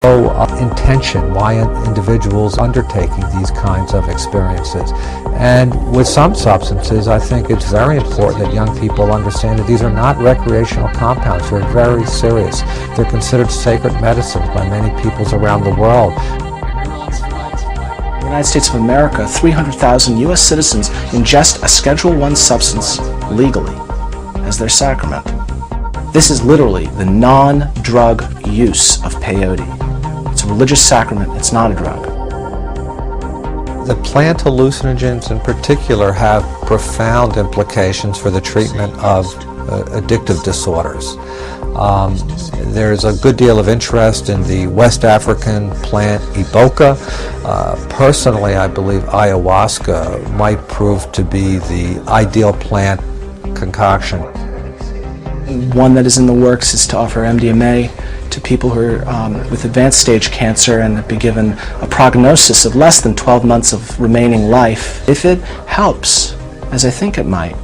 Intention, why individuals are undertaking these kinds of experiences. And with some substances, I think it's very important that young people understand that these are not recreational compounds. They're very serious. They're considered sacred medicines by many peoples around the world. In the United States of America, 300,000 U.S. citizens ingest a Schedule I substance legally as their sacrament. This is literally the non-drug use of peyote. It's a religious sacrament, it's not a drug. The plant hallucinogens in particular have profound implications for the treatment of addictive disorders. There's a good deal of interest in the West African plant iboga. Personally, I believe ayahuasca might prove to be the ideal plant concoction. One that is in the works is to offer MDMA to people who are with advanced stage cancer and be given a prognosis of less than 12 months of remaining life. If it helps, as I think it might,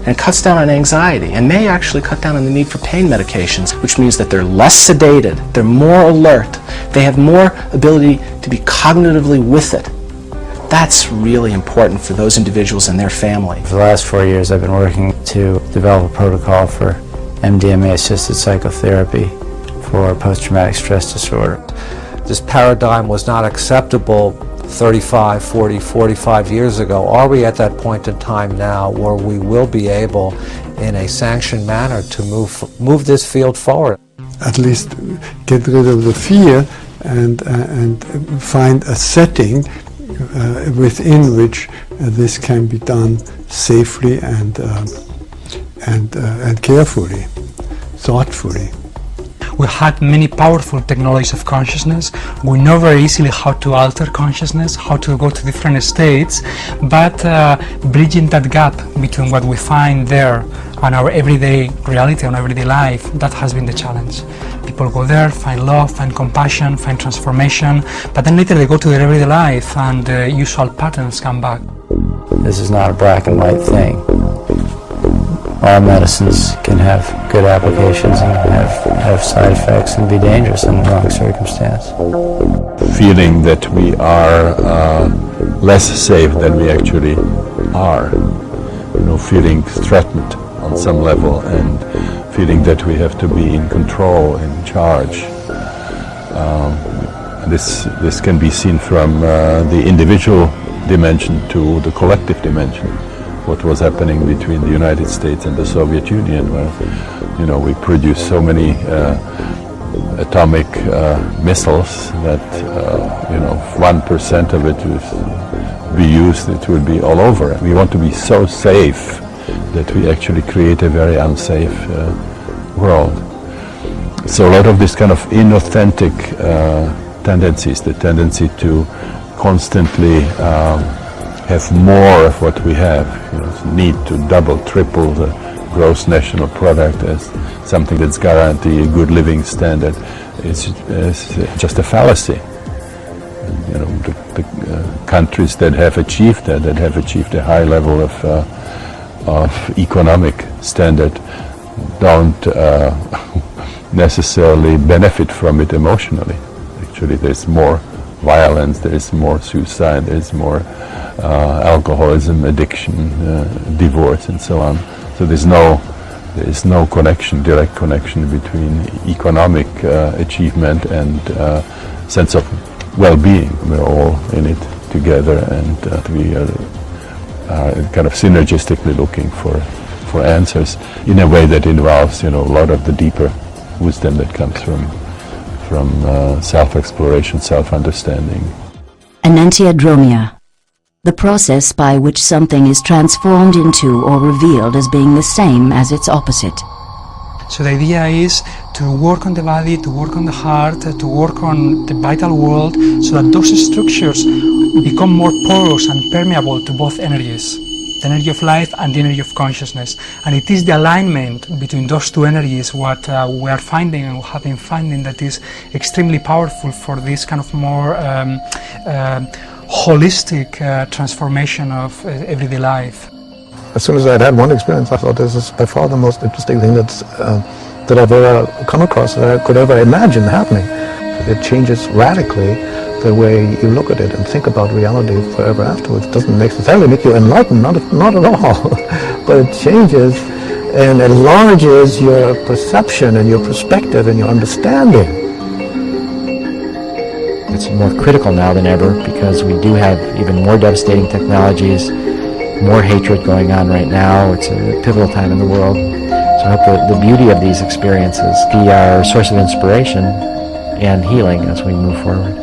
and cuts down on anxiety and may actually cut down on the need for pain medications, which means that they're less sedated, they're more alert, they have more ability to be cognitively with it. That's really important for those individuals and their family. For the last 4 years I've been working to develop a protocol for MDMA-assisted psychotherapy for post-traumatic stress disorder. This paradigm was not acceptable 35, 40, 45 years ago. Are we at that point in time now where we will be able, in a sanctioned manner, to move this field forward? At least get rid of the fear and find a setting within which this can be done safely and carefully, thoughtfully. We had many powerful technologies of consciousness. We know very easily how to alter consciousness, how to go to different states, but bridging that gap between what we find there and our everyday reality and everyday life, that has been the challenge. People go there, find love, find compassion, find transformation, but then later they go to their everyday life and the usual patterns come back. This is not a black and white thing. All medicines can have good applications and have side effects and be dangerous in the wrong circumstance. Feeling that we are less safe than we actually are. Feeling threatened on some level and feeling that we have to be in control, in charge. This can be seen from the individual dimension to the collective dimension. What was happening between the United States and the Soviet Union, where we produced so many atomic missiles that 1% of it would be used, it would be all over. We want to be so safe that we actually create a very unsafe world. So a lot of this kind of inauthentic tendencies, the tendency to constantly have more of what we have, need to double, triple the gross national product as something that's guaranteed a good living standard, is just a fallacy. The countries that have achieved that have achieved a high level of economic standard, don't necessarily benefit from it emotionally. Actually, there's more violence, there is more suicide, there is more alcoholism, addiction, divorce, and so on. So there is no connection, direct connection between economic achievement and sense of well-being. We're all in it together, and we are kind of synergistically looking for answers in a way that involves, a lot of the deeper wisdom that comes from self-exploration, self-understanding. Enantiodromia, the process by which something is transformed into or revealed as being the same as its opposite. So the idea is to work on the body, to work on the heart, to work on the vital world, so that those structures become more porous and permeable to both energies, the energy of life and the energy of consciousness. And it is the alignment between those two energies what we are finding and have been finding that is extremely powerful for this kind of more holistic transformation of everyday life. As soon as I'd had one experience, I thought this is by far the most interesting thing that I've ever come across, that I could ever imagine happening. It changes radically the way you look at it and think about reality forever afterwards. It doesn't necessarily make you enlightened, not at all, but it changes and enlarges your perception and your perspective and your understanding. It's more critical now than ever because we do have even more devastating technologies, more hatred going on right now. It's a pivotal time in the world. So I hope the beauty of these experiences be our source of inspiration and healing as we move forward.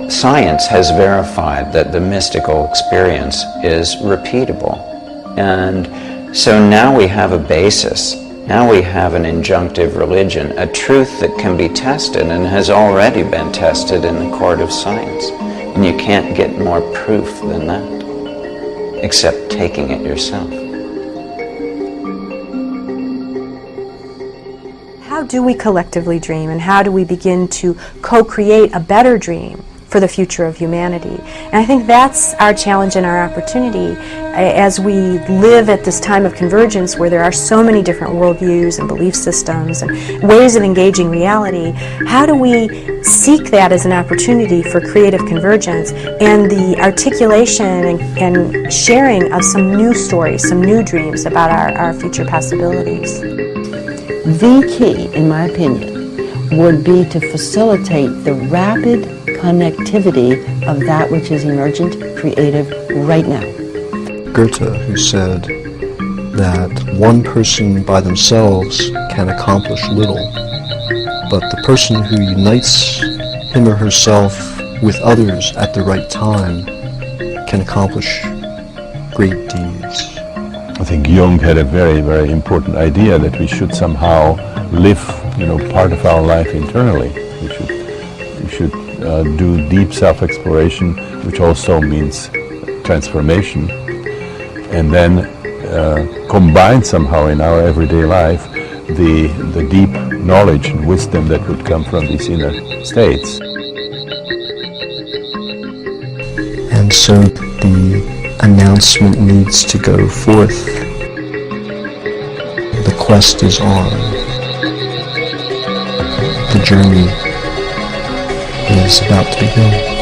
Science has verified that the mystical experience is repeatable. And so now we have a basis. Now we have an injunctive religion, a truth that can be tested and has already been tested in the court of science. And you can't get more proof than that, except taking it yourself. How do we collectively dream, and how do we begin to co-create a better dream for the future of humanity? And I think that's our challenge and our opportunity as we live at this time of convergence where there are so many different worldviews and belief systems and ways of engaging reality. How do we seek that as an opportunity for creative convergence and the articulation and sharing of some new stories, some new dreams about our future possibilities? The key, in my opinion, would be to facilitate the rapid connectivity of that which is emergent, creative, right now. Goethe, who said that one person by themselves can accomplish little, but the person who unites him or herself with others at the right time can accomplish great deeds. I think Jung had a very, very important idea that we should somehow live, part of our life internally. We should do deep self-exploration, which also means transformation, and then combine somehow in our everyday life the deep knowledge and wisdom that would come from these inner states. And so the announcement needs to go forth. The quest is on. The journey is about to begin.